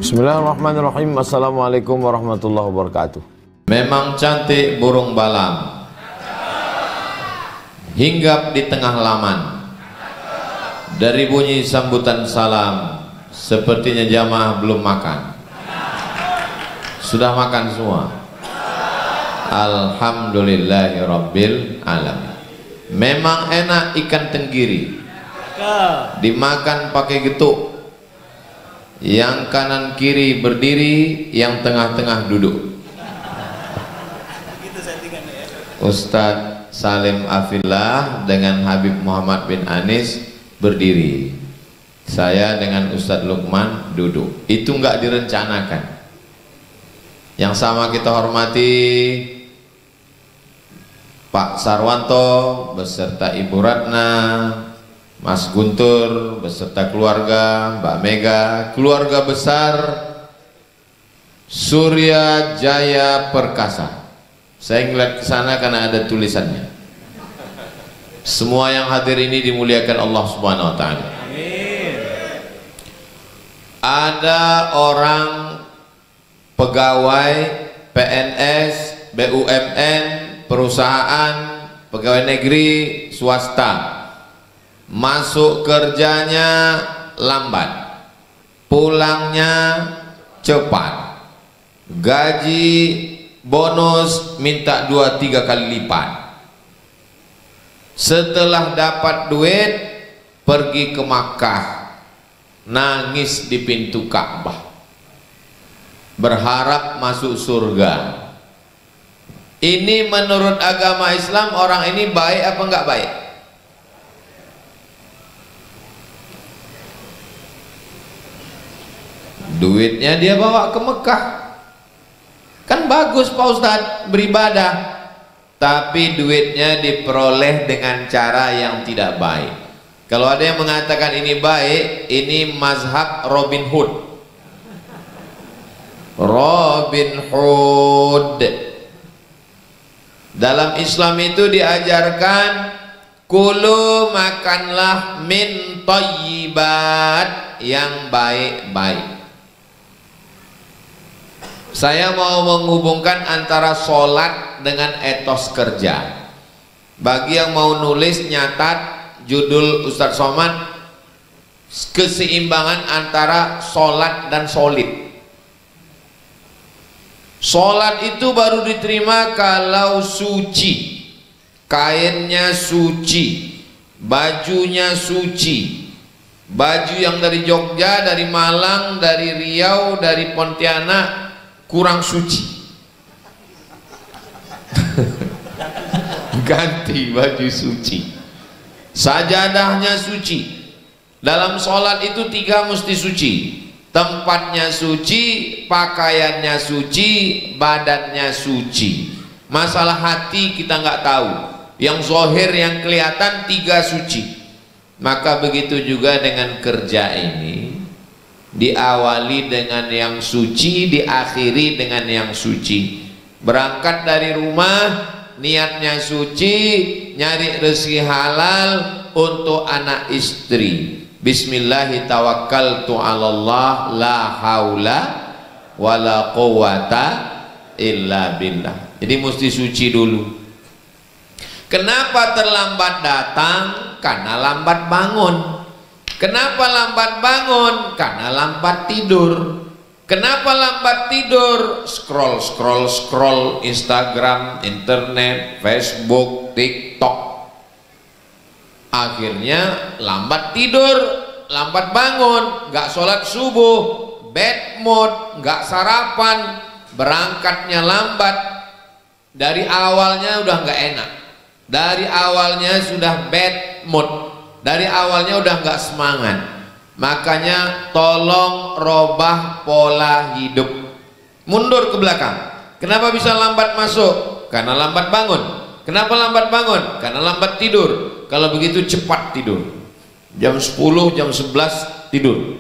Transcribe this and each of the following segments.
Bismillahirrahmanirrahim. Assalamualaikum warahmatullahi wabarakatuh. Memang cantik burung balam, hinggap di tengah laman. Dari bunyi sambutan salam, sepertinya jamaah belum makan. Sudah makan semua? Alhamdulillahirabbil alamin. Memang enak ikan tenggiri, dimakan pakai getuk. Yang kanan kiri berdiri, yang tengah-tengah duduk. Ustadz Salim Afillah dengan Habib Muhammad bin Anis berdiri, saya dengan Ustadz Lukman duduk. Itu nggak direncanakan. Yang sama kita hormati Pak Sarwanto beserta Ibu Ratna, Mas Guntur beserta keluarga, Mbak Mega, keluarga besar Surya Jaya Perkasa. Saya ngeliat ke sana karena ada tulisannya. Semua yang hadir ini dimuliakan Allah Subhanahu wa taala. Amin. Ada orang pegawai PNS, BUMN, perusahaan, pegawai negeri, swasta, masuk kerjanya lambat, pulangnya cepat, gaji bonus minta 2-3 kali lipat. Setelah dapat duit pergi ke Makkah, nangis di pintu Ka'bah, berharap masuk surga. Ini menurut agama Islam orang ini baik apa enggak baik? Duitnya dia bawa ke Mekah, kan bagus Pak Ustadz beribadah, tapi duitnya diperoleh dengan cara yang tidak baik. Kalau ada yang mengatakan ini baik, ini mazhab Robin Hood. Robin Hood. Dalam Islam itu diajarkan kulu, makanlah min thayyibat, yang baik-baik. Saya mau menghubungkan antara sholat dengan etos kerja. Bagi yang mau nulis, nyatat judul Ustadz Somad, keseimbangan antara sholat dan solid. Sholat itu baru diterima kalau suci, kainnya suci, bajunya suci. Baju yang dari Jogja, dari Malang, dari Riau, dari Pontianak kurang suci. Ganti baju suci. Sajadahnya suci. Dalam sholat itu 3 mesti suci. Tempatnya suci, pakaiannya suci, badannya suci. Masalah hati kita nggak tahu. Yang zahir, yang kelihatan 3 suci. Maka begitu juga dengan kerja ini, diawali dengan yang suci, diakhiri dengan yang suci. Berangkat dari rumah, niatnya suci, nyari rezeki halal untuk anak istri. Bismillahi tawakkaltu 'alallah, la haula wala quwata illa billah. Jadi mesti suci dulu. Kenapa terlambat datang? Karena lambat bangun. Kenapa lambat bangun? Karena lambat tidur. Kenapa lambat tidur? Scroll Instagram, internet, Facebook, TikTok. Akhirnya lambat tidur, lambat bangun, nggak sholat subuh, bad mood, nggak sarapan, berangkatnya lambat. Dari awalnya udah nggak enak, dari awalnya sudah bad mood, dari awalnya udah nggak semangat. Makanya tolong robah pola hidup, mundur ke belakang. Kenapa bisa lambat masuk? Karena lambat bangun. Kenapa lambat bangun? Karena lambat tidur. Kalau begitu cepat tidur, jam 10, jam 11 tidur.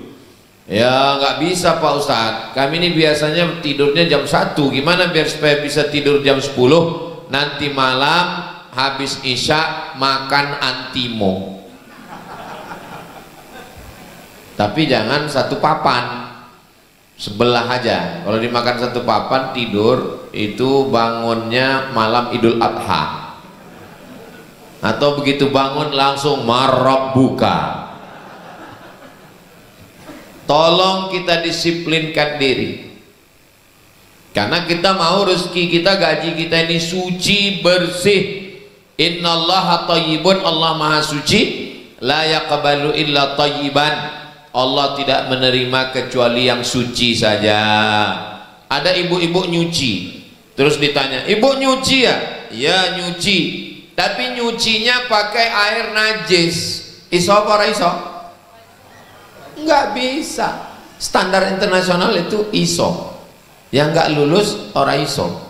Ya nggak bisa Pak Ustadz, kami ini biasanya tidurnya jam 1. Gimana biar supaya bisa tidur jam 10? Nanti malam habis isya makan antimo. Tapi jangan satu papan, sebelah aja. Kalau dimakan satu papan tidur itu bangunnya malam Idul Adha, atau begitu bangun langsung marab buka. Tolong kita disiplinkan diri, karena kita mau rezeki kita, gaji kita ini suci bersih. Innallaha thayyibun, Allah maha suci, la yaqbalu illa thayyiban, Allah tidak menerima kecuali yang suci saja. Ada ibu-ibu nyuci, terus ditanya, ibu nyuci ya? Ya nyuci, tapi nyucinya pakai air najis, iso apa iso? Nggak bisa. Standar internasional itu iso, yang nggak lulus ora iso.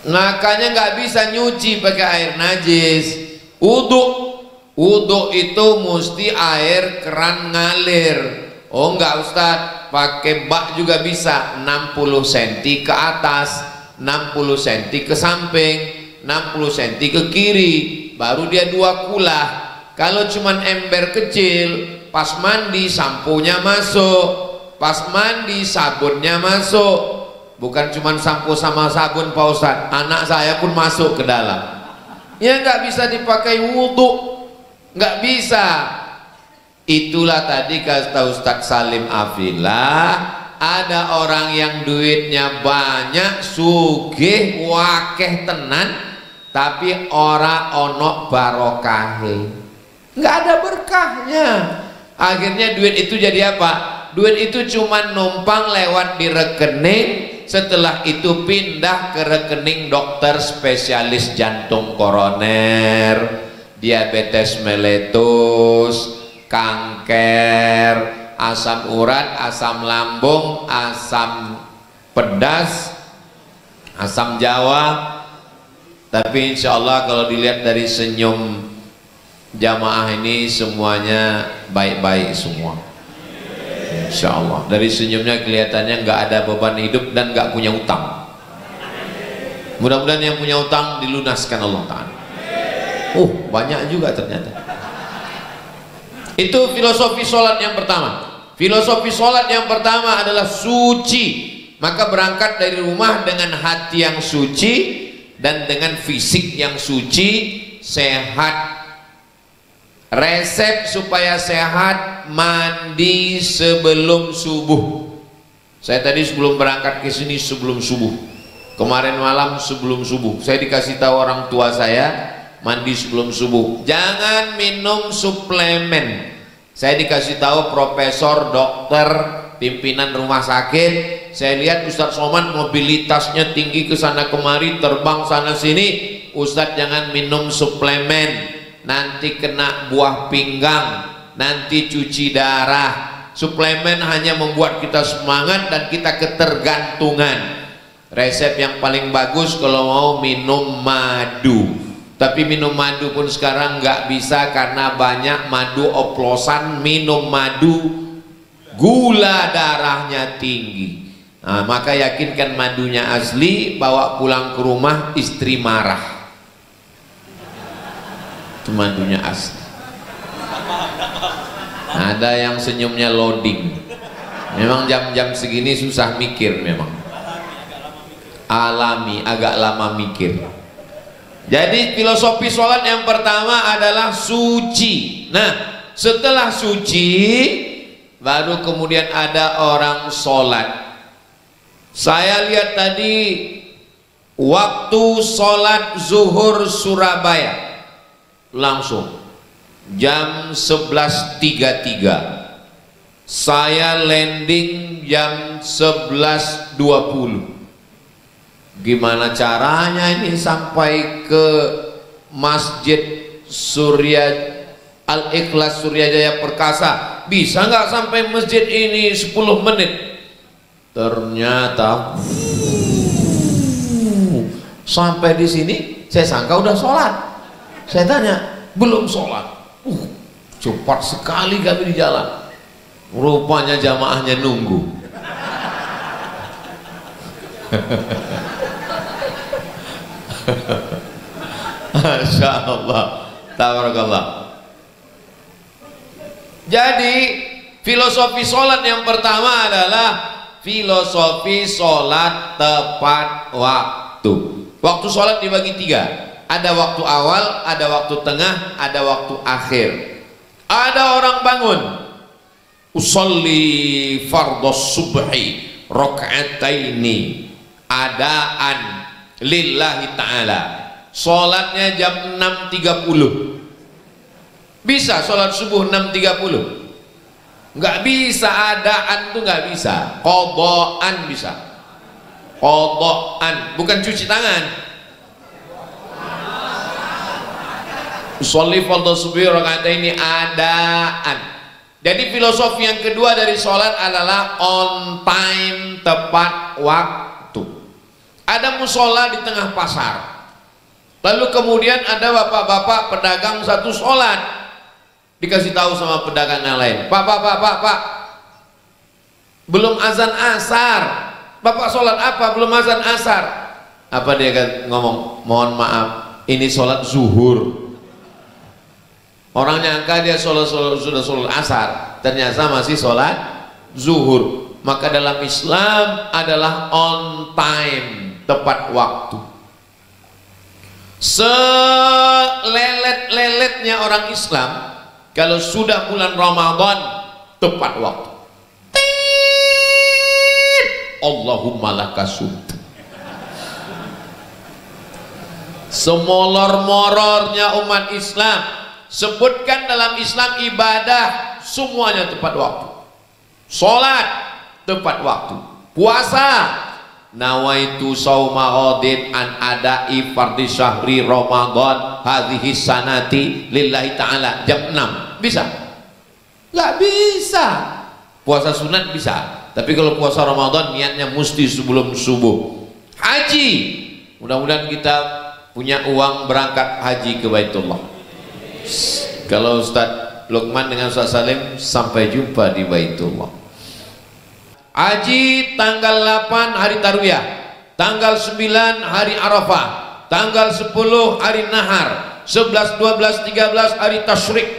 Makanya nggak bisa nyuci pakai air najis. Wudhu itu mesti air keran ngalir. Oh enggak Ustadz, pakai bak juga bisa, 60 cm ke atas, 60 cm ke samping, 60 cm ke kiri, baru dia 2 kulah. Kalau cuman ember kecil, pas mandi samponya masuk, pas mandi sabunnya masuk. Bukan cuman sampo sama sabun Pak Ustadz, anak saya pun masuk ke dalam. Ya nggak bisa dipakai wudhu, nggak bisa. Itulah tadi kata Ustadz Salim Afillah, ada orang yang duitnya banyak, sugih wakeh tenan, tapi ora ono barokahe, nggak ada berkahnya. Akhirnya duit itu jadi apa? Duit itu cuma numpang lewat di rekening, setelah itu pindah ke rekening dokter spesialis jantung koroner, diabetes meletus, kanker, asam urat, asam lambung, asam pedas, asam Jawa. Tapi insya Allah kalau dilihat dari senyum jamaah ini semuanya baik-baik semua, insya Allah. Dari senyumnya kelihatannya nggak ada beban hidup dan nggak punya utang. Mudah-mudahan yang punya utang dilunaskan Allah Ta'ala. Banyak juga ternyata. Itu filosofi sholat yang pertama. Filosofi sholat yang pertama adalah suci. Maka berangkat dari rumah dengan hati yang suci dan dengan fisik yang suci, sehat. Resep supaya sehat, mandi sebelum subuh. Saya tadi sebelum berangkat ke sini sebelum subuh. Kemarin malam sebelum subuh. Saya dikasih tahu orang tua saya, mandi sebelum subuh. Jangan minum suplemen. Saya dikasih tahu profesor, dokter, pimpinan rumah sakit. Saya lihat Ustadz Somad mobilitasnya tinggi ke sana kemari, terbang sana sini. Ustadz jangan minum suplemen, nanti kena buah pinggang, nanti cuci darah. Suplemen hanya membuat kita semangat dan kita ketergantungan. Resep yang paling bagus kalau mau minum madu. Tapi minum madu pun sekarang nggak bisa karena banyak madu oplosan. Minum madu gula darahnya tinggi. Nah, maka yakinkan madunya asli, bawa pulang ke rumah, istri marah. Itu madunya asli. Ada yang senyumnya loading. Memang jam-jam segini susah mikir memang. Alami, agak lama mikir. Jadi filosofi sholat yang pertama adalah suci. Nah, setelah suci baru kemudian ada orang sholat. Saya lihat tadi waktu sholat zuhur Surabaya langsung jam 11.33, saya landing jam 11.20. Gimana caranya ini sampai ke Masjid Surya Al-Ikhlas Suryajaya Perkasa? Bisa nggak sampai masjid ini 10 menit? Ternyata sampai di sini saya sangka udah sholat. Saya tanya, belum sholat. Cepat sekali kami di jalan. Rupanya jamaahnya nunggu. Masya Allah, tabarakallah. Jadi Filosofi sholat yang pertama adalah filosofi sholat tepat waktu. Waktu sholat dibagi tiga. Ada waktu awal, ada waktu tengah, ada waktu akhir. Ada orang bangun, usolli fardhos subhi rakaataini adaan lillahi ta'ala. Sholatnya jam 6.30. Bisa sholat subuh 6.30? Nggak bisa, adaan tuh nggak bisa. Qadhaan bisa. Qadhaan, bukan cuci tangan. Sholli fardhos subhi rakaataini adaan. Jadi filosofi yang kedua dari sholat adalah on time, tepat waktu. Ada musola di tengah pasar, lalu kemudian ada bapak-bapak pedagang satu sholat. Dikasih tahu sama pedagang yang lain, Pak, belum azan asar. Bapak sholat apa? Belum azan asar. Apa dia kan ngomong? Mohon maaf, ini sholat zuhur. Orang nyangka dia sudah sholat asar, ternyata masih sholat zuhur. Maka dalam Islam adalah on time, tepat waktu. Selelet-leletnya orang Islam, kalau sudah bulan Ramadan tepat waktu. Allahumma lakasud. Semolor-morornya umat Islam, sebutkan dalam Islam ibadah semuanya tepat waktu. Sholat tepat waktu. Puasa, nawaitu sauma ghadin an adai fardhi syahri Ramadan hadhihi sanati lillahi ta'ala, jam 6. Bisa? Nggak bisa. Puasa sunat bisa, tapi kalau puasa Ramadan niatnya mesti sebelum subuh. Haji, mudah-mudahan kita punya uang berangkat haji ke Baitullah. Kalau Ustaz Lukman dengan Ustaz Salim sampai jumpa di Baitullah. Haji tanggal 8 hari Tarwiyah, tanggal 9 hari Arafah, tanggal 10 hari Nahar, 11, 12, 13 hari Tasyrik.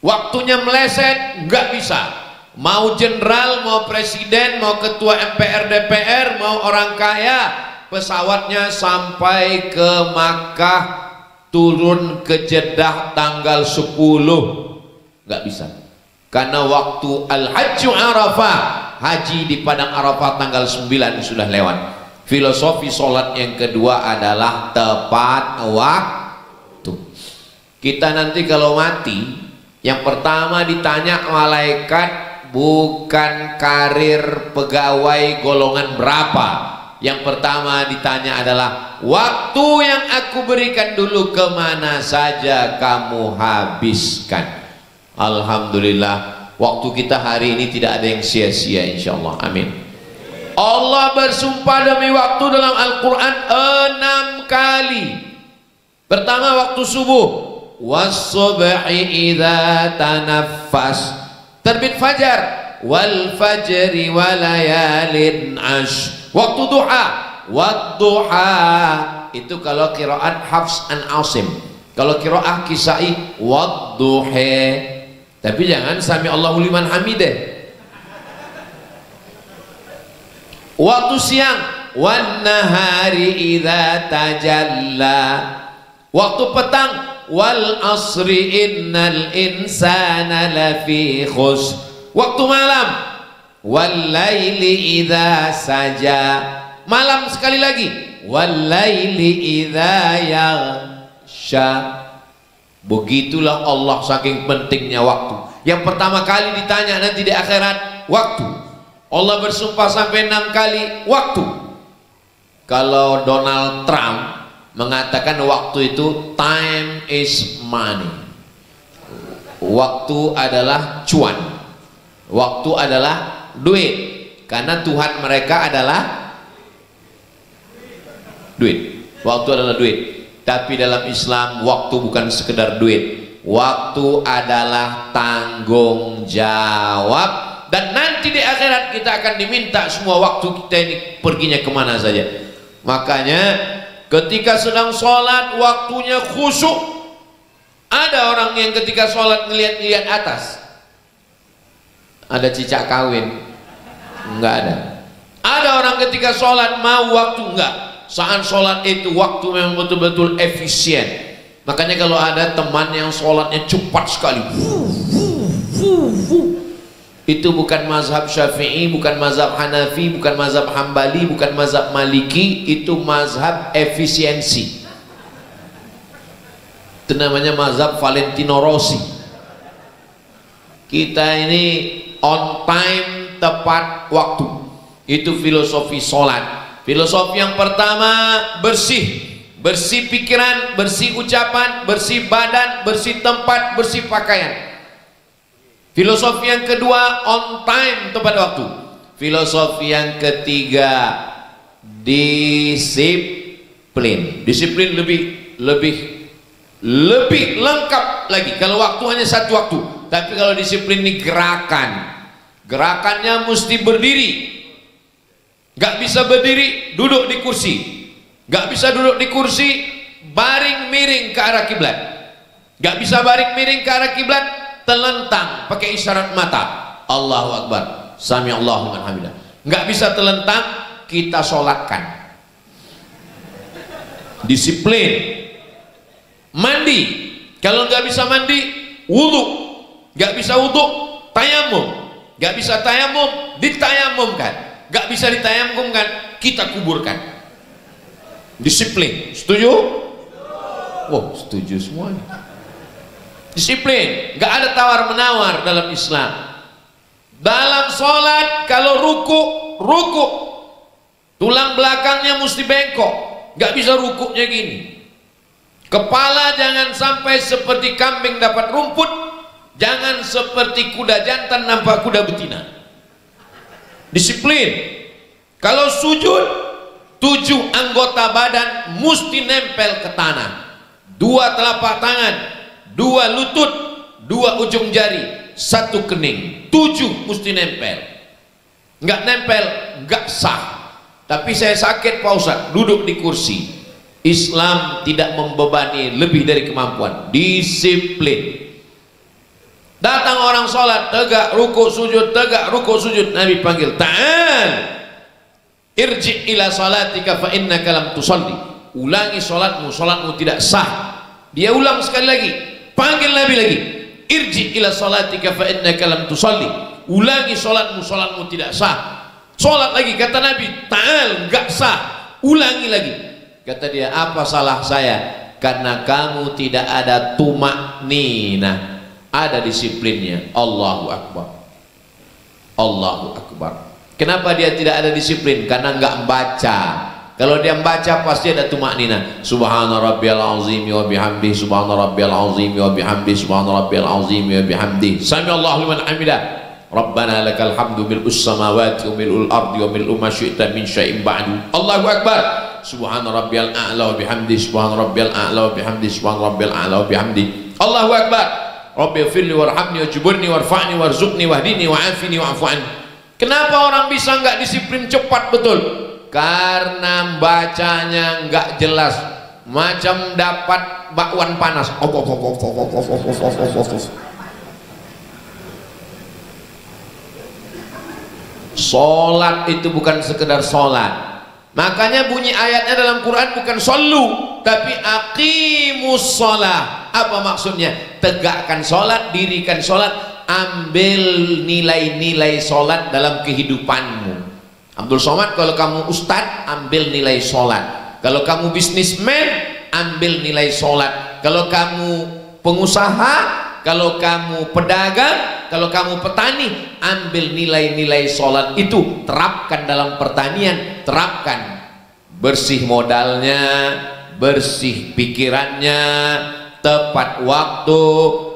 Waktunya meleset nggak bisa. Mau jenderal, mau presiden, mau ketua MPR DPR, mau orang kaya, pesawatnya sampai ke Makkah, turun ke Jeddah tanggal 10. Nggak bisa. Karena waktu Al-Hajju Arafah, haji di Padang Arafah tanggal 9 sudah lewat. Filosofi sholat yang kedua adalah tepat waktu. Kita nanti kalau mati, yang pertama ditanya malaikat bukan karir pegawai golongan berapa. Yang pertama ditanya adalah waktu yang aku berikan dulu kemana saja kamu habiskan. Alhamdulillah, waktu kita hari ini tidak ada yang sia-sia, insyaallah. Amin. Allah bersumpah demi waktu dalam Al-Quran 6 kali. Pertama waktu subuh, was-subhi idza tanaffas, terbit fajar, wal fajri walayalin ash. Waktu duha, wad-duha itu kalau qiraat Hafs an Asim. Kalau qiraah Kisai, wad-duha. Tapi jangan sami Allahu liman hamidah. Waktu siang, wan nahari idza tajalla. Waktu petang, wal asri innal insana lafi khusr. Waktu malam, wal laili idza saja. Malam sekali lagi, wal laili idza yaghsha. Begitulah Allah, saking pentingnya waktu. Yang pertama kali ditanya nanti di akhirat, waktu. Allah bersumpah sampai 6 kali waktu. Kalau Donald Trump mengatakan waktu itu time is money. Waktu adalah cuan. Waktu adalah duit. Karena Tuhan mereka adalah duit. Waktu adalah duit. Tapi dalam Islam waktu bukan sekedar duit. Waktu adalah tanggung jawab. Dan nanti di akhirat kita akan diminta semua waktu kita ini perginya kemana saja. Makanya ketika sedang sholat waktunya khusyuk. Ada orang yang ketika sholat ngelihat-ngelihat atas. ada cicak kawin? Enggak ada. Ada orang ketika sholat mau waktu, enggak. Saat sholat itu waktu memang betul-betul efisien. Makanya kalau ada teman yang sholatnya cepat sekali, itu bukan mazhab Syafi'i, bukan mazhab Hanafi, bukan mazhab Hambali, bukan mazhab Maliki, itu mazhab efisiensi. Itu namanya mazhab Valentino Rossi. Kita ini on time, tepat waktu. Itu filosofi sholat. Filosofi yang pertama, bersih. Bersih pikiran, bersih ucapan, bersih badan, bersih tempat, bersih pakaian. Filosofi yang kedua, on time, tepat waktu. Filosofi yang ketiga, disiplin. Disiplin lebih lengkap lagi. Kalau waktu hanya satu waktu, tapi kalau disiplin ini gerakan. Gerakannya mesti berdiri. Gak bisa berdiri, duduk di kursi. Gak bisa duduk di kursi, baring miring ke arah kiblat. Gak bisa baring miring ke arah kiblat, telentang pakai isyarat mata. Allahu Akbar, sami Allahu liman hamidah. Gak bisa telentang, kita sholatkan. Disiplin. Mandi, kalau nggak bisa mandi, wudhu. Nggak bisa wudhu, tayamum. Nggak bisa tayamum, ditayamumkan. Nggak bisa ditayamumkan, kita kuburkan. Disiplin, setuju? Oh, setuju semuanya. Disiplin, nggak ada tawar menawar dalam Islam. Dalam sholat, kalau ruku, tulang belakangnya mesti bengkok. Nggak bisa rukuknya gini. Kepala jangan sampai seperti kambing dapat rumput, jangan seperti kuda jantan nampak kuda betina. Disiplin. Kalau sujud, 7 anggota badan mesti nempel ke tanah. 2 telapak tangan, 2 lutut, 2 ujung jari, 1 kening. 7 mesti nempel. Nggak nempel, nggak sah. Tapi saya sakit Pak Ustaz, duduk di kursi. Islam tidak membebani lebih dari kemampuan. Disiplin. Datang orang sholat, tegak rukuk sujud, tegak rukuk sujud. Nabi panggil, ta'al irji' ila salatika fa innaka lam tusalli. Ulangi sholatmu, sholatmu tidak sah. Dia ulang sekali lagi, panggil Nabi lagi, irji' ila salatika fa innaka lam tusalli. Ulangi sholatmu, sholatmu tidak sah. Sholat lagi, kata Nabi, ta'al, enggak sah. Ulangi lagi. Kata dia, apa salah saya? Karena kamu tidak ada tumak nina, ada disiplinnya. Allahu Akbar, Allahu Akbar. Kenapa dia tidak ada disiplin? Karena enggak membaca. Kalau dia membaca pasti ada tumak nina. Subhana rabbiyal azim wa bihamdi, subhana rabbiyal azim wa bihamdi, subhana rabbiyal azim wa bihamdi, sami Allahu liman hamidah. Rabbana lakal hamdu mil'us samawati wa mil'ul ardi wa mil'u ma syi'ta min syai'in ba'du. Allahu Akbar. Subhana rabbiyal a'la wa bihamdi, subhana rabbiyal a'la wa bihamdi, subhana rabbiyal a'la wa bihamdi. Allahu Akbar. Rabbi ighfirli warhamni wajburni warfa'ni warzuqni wahdini wa'afini wa'fu anni. Kenapa orang bisa enggak disiplin cepat betul? Karena bacanya enggak jelas, macam dapat bakwan panas. Sholat itu bukan sekedar sholat. Makanya bunyi ayatnya dalam Quran bukan shollu, tapi aqimus sholat. Apa maksudnya? Tegakkan sholat, dirikan sholat, ambil nilai-nilai sholat dalam kehidupanmu. Abdul Somad, kalau kamu ustadz, ambil nilai sholat. Kalau kamu bisnismen, ambil nilai sholat. Kalau kamu pengusaha, kalau kamu pedagang, kalau kamu petani, ambil nilai-nilai sholat itu, terapkan dalam pertanian, terapkan. Bersih modalnya, bersih pikirannya, tepat waktu,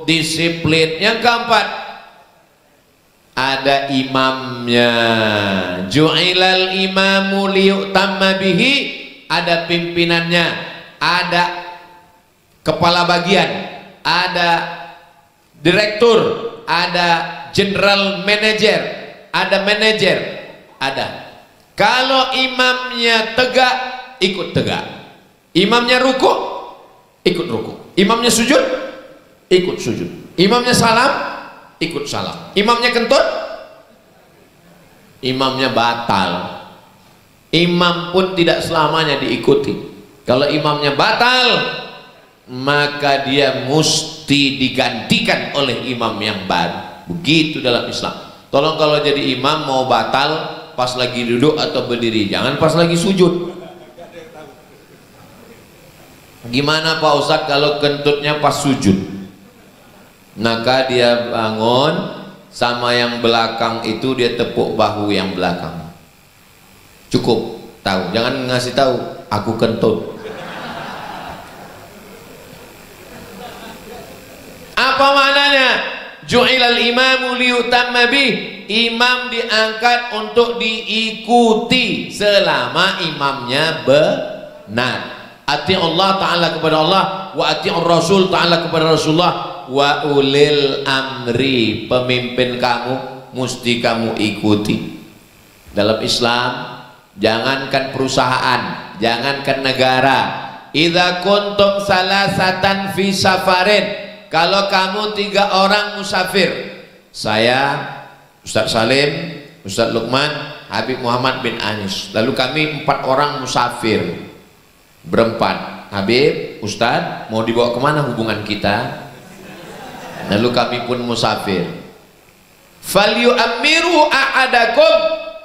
disiplin. Yang keempat, ada imamnya. Ju'ilal imamu liyu'tamma bihi, ada pimpinannya, ada kepala bagian, ada direktur, ada general manager, ada manajer, ada. Kalau imamnya tegak, ikut tegak. Imamnya ruku, ikut ruku. Imamnya sujud, ikut sujud. Imamnya salam, ikut salam. Imamnya kentut, imamnya batal. Imam pun tidak selamanya diikuti. Kalau imamnya batal, maka dia mesti digantikan oleh imam yang baru. Begitu dalam Islam. Tolong kalau jadi imam mau batal pas lagi duduk atau berdiri, jangan pas lagi sujud. Gimana Pak Ustadz kalau kentutnya pas sujud? Maka dia bangun, sama yang belakang itu dia tepuk bahu yang belakang. Cukup tahu, jangan ngasih tahu aku kentut. Apa maknanya? Ju'ilal imamu liyutamma bih. Imam diangkat untuk diikuti selama imamnya benar. Ati Allah Ta'ala kepada Allah, wa ati'ur Rasul Ta'ala kepada Rasulullah, wa ulil amri, pemimpin kamu mesti kamu ikuti. Dalam Islam, jangankan perusahaan, jangankan negara, idza kuntum salasatan fi safarin, kalau kamu 3 orang musafir, saya, Ustaz Salim, Ustaz Lukman, Habib Muhammad bin Anis, lalu kami 4 orang musafir, berempat, Habib, Ustaz, mau dibawa kemana hubungan kita? Lalu kami pun musafir. Falyu'amiru a'adakum,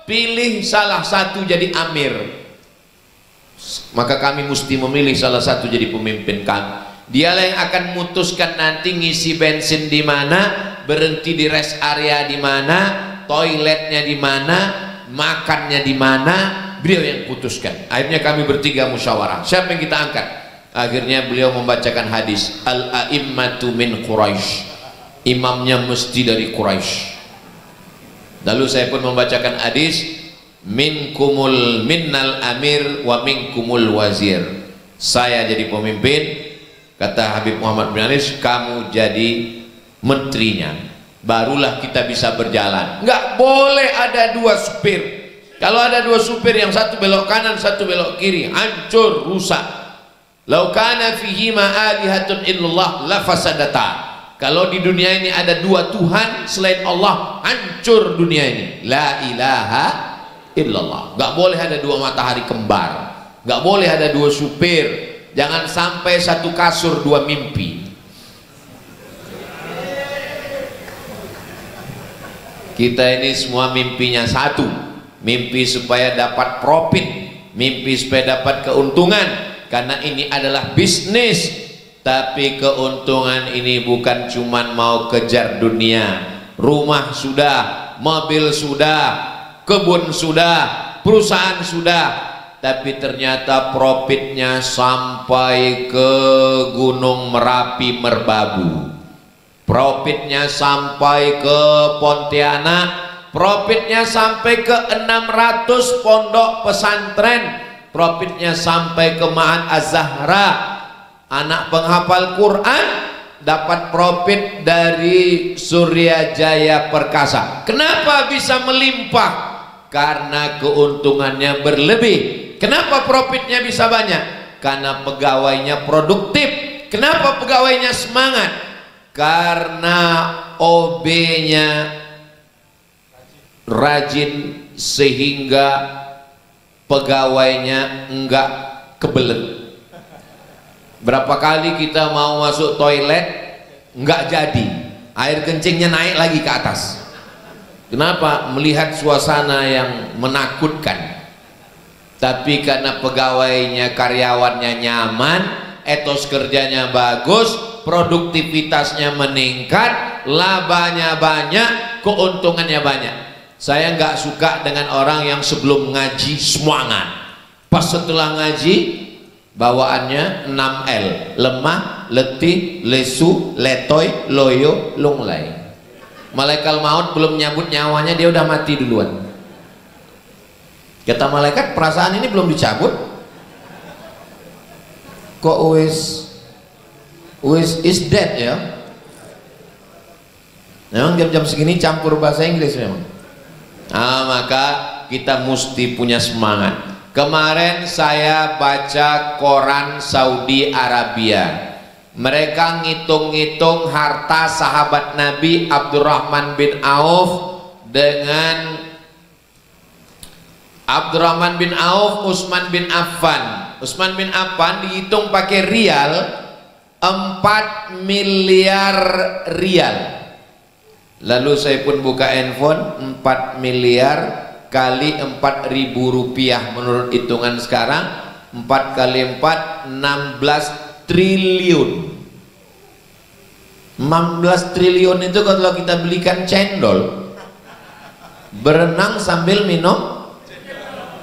pilih salah satu jadi amir. Maka kami mesti memilih salah satu jadi pemimpin kami. Dialah yang akan memutuskan nanti ngisi bensin di mana, berhenti di rest area di mana, toiletnya di mana, makannya di mana. Beliau yang putuskan. Akhirnya kami bertiga musyawarah, siapa yang kita angkat? Akhirnya beliau membacakan hadis, al-a'immatu min Quraisy, imamnya mesti dari Quraisy. Lalu saya pun membacakan hadis, minkumul minnal amir wa minkumul wazir, saya jadi pemimpin, kata Habib Muhammad bin Anis, kamu jadi menterinya, barulah kita bisa berjalan. Nggak boleh ada 2 supir. Kalau ada 2 supir, yang satu belok kanan, satu belok kiri, hancur, rusak. Lau kana fihi ma alihatun illallah la fasadata. Kalau di dunia ini ada 2 Tuhan selain Allah, hancur dunia ini. La ilaha illallah. Gak boleh ada 2 matahari kembar, gak boleh ada 2 supir. Jangan sampai satu kasur 2 mimpi. Kita ini semua mimpinya satu, mimpi supaya dapat profit, mimpi supaya dapat keuntungan, karena ini adalah bisnis. Tapi keuntungan ini bukan cuman mau kejar dunia. Rumah sudah, mobil sudah, kebun sudah, perusahaan sudah, tapi ternyata profitnya sampai ke Gunung Merapi Merbabu, profitnya sampai ke Pontianak, profitnya sampai ke 600 pondok pesantren, profitnya sampai ke Ma'had Az-Zahra, anak penghafal Quran dapat profit dari Surya Jaya Perkasa. Kenapa bisa melimpah? Karena keuntungannya berlebih. Kenapa profitnya bisa banyak? Karena pegawainya produktif. Kenapa pegawainya semangat? Karena OB-nya rajin sehingga pegawainya enggak kebelet. Berapa kali kita mau masuk toilet enggak jadi, air kencingnya naik lagi ke atas. Kenapa? Melihat suasana yang menakutkan. Tapi karena pegawainya, karyawannya nyaman, etos kerjanya bagus, produktivitasnya meningkat, labanya banyak, keuntungannya banyak. Saya nggak suka dengan orang yang sebelum ngaji semangat, pas setelah ngaji bawaannya 6L, lemah, letih, lesu, letoy, loyo, lunglai. Malaikat maut belum nyabut nyawanya dia udah mati duluan. Kata malaikat, perasaan ini belum dicabut kok is dead ya. Memang jam-jam segini campur bahasa Inggris memang. Maka kita mesti punya semangat. Kemarin saya baca koran Saudi Arabia, mereka ngitung-ngitung harta sahabat Nabi Abdurrahman bin Auf dengan Abdurrahman bin Auf, Utsman bin Affan. Utsman bin Affan dihitung pakai rial 4 miliar rial. Lalu saya pun buka handphone, 4 miliar kali 4.000 rupiah menurut hitungan sekarang, 4 kali 4 16 triliun. 16 triliun itu kalau kita belikan cendol, berenang sambil minum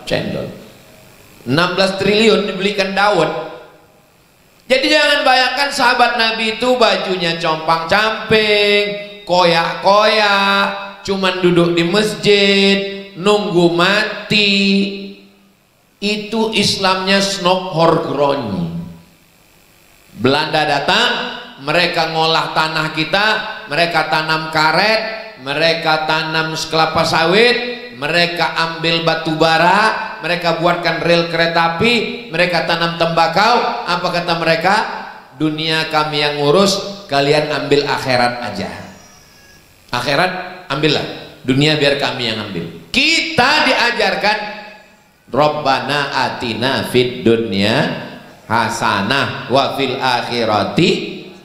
cendol. 16 triliun dibelikan dawet. Jadi jangan bayangkan sahabat Nabi itu bajunya compang-camping, koyak-koyak, cuman duduk di masjid nunggu mati. Itu Islamnya Snokhorgroni. Belanda datang, mereka ngolah tanah kita, mereka tanam karet, mereka tanam kelapa sawit, mereka ambil batu bara, mereka buatkan rel kereta api, mereka tanam tembakau. Apa kata mereka? Dunia kami yang ngurus, kalian ambil akhirat aja. Akhirat ambillah, dunia biar kami yang ambil. Kita diajarkan Rabbana atina fid dunya hasanah wa fil akhirati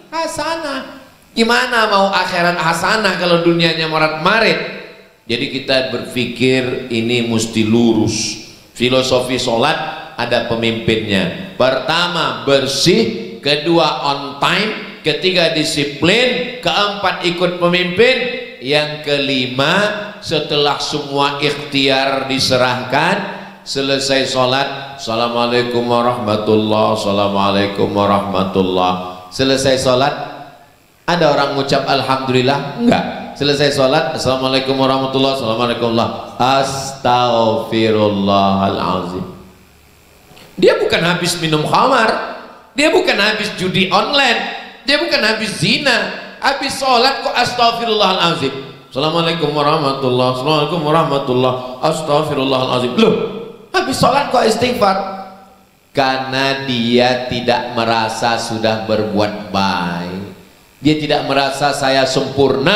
hasanah. Gimana mau akhirat hasanah kalau dunianya morat-marit? Jadi kita berpikir ini mesti lurus. Filosofi sholat ada pemimpinnya. Pertama bersih, kedua on time, ketiga disiplin, keempat ikut pemimpin, yang kelima setelah semua ikhtiar diserahkan, selesai sholat, assalamualaikum warahmatullah, assalamualaikum warahmatullah. Selesai sholat, ada orang ngucap alhamdulillah? Enggak. Selesai sholat, assalamualaikum warahmatullah, assalamualaikum warahmatullah, astaghfirullahalazim. Dia bukan habis minum khamar, dia bukan habis judi online, dia bukan habis zina. Habis sholat kok astaghfirullahalazim, assalamualaikum warahmatullah, assalamualaikum warahmatullah, astaghfirullahalazim. Loh, habis sholat kok istighfar? Karena dia tidak merasa sudah berbuat baik. Dia tidak merasa saya sempurna,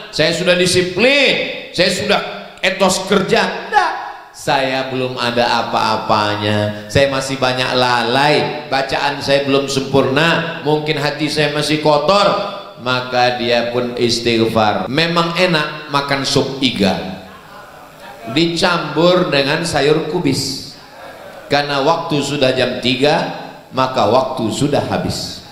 saya sudah disiplin, saya sudah etos kerja. Tidak, saya belum ada apa-apanya, saya masih banyak lalai, bacaan saya belum sempurna, mungkin hati saya masih kotor. Maka dia pun istighfar. Memang enak makan sup iga dicampur dengan sayur kubis, karena waktu sudah jam 3, maka waktu sudah habis.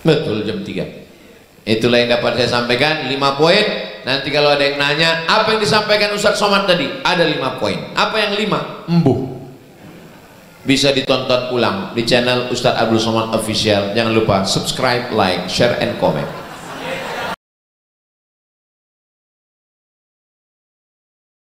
Betul, jam 3. Itulah yang dapat saya sampaikan, 5 poin. Nanti kalau ada yang nanya apa yang disampaikan Ustadz Somad tadi, ada 5 poin. Apa yang 5? Embuh. Bisa ditonton ulang di channel Ustadz Abdul Somad Official. Jangan lupa subscribe, like, share, and comment.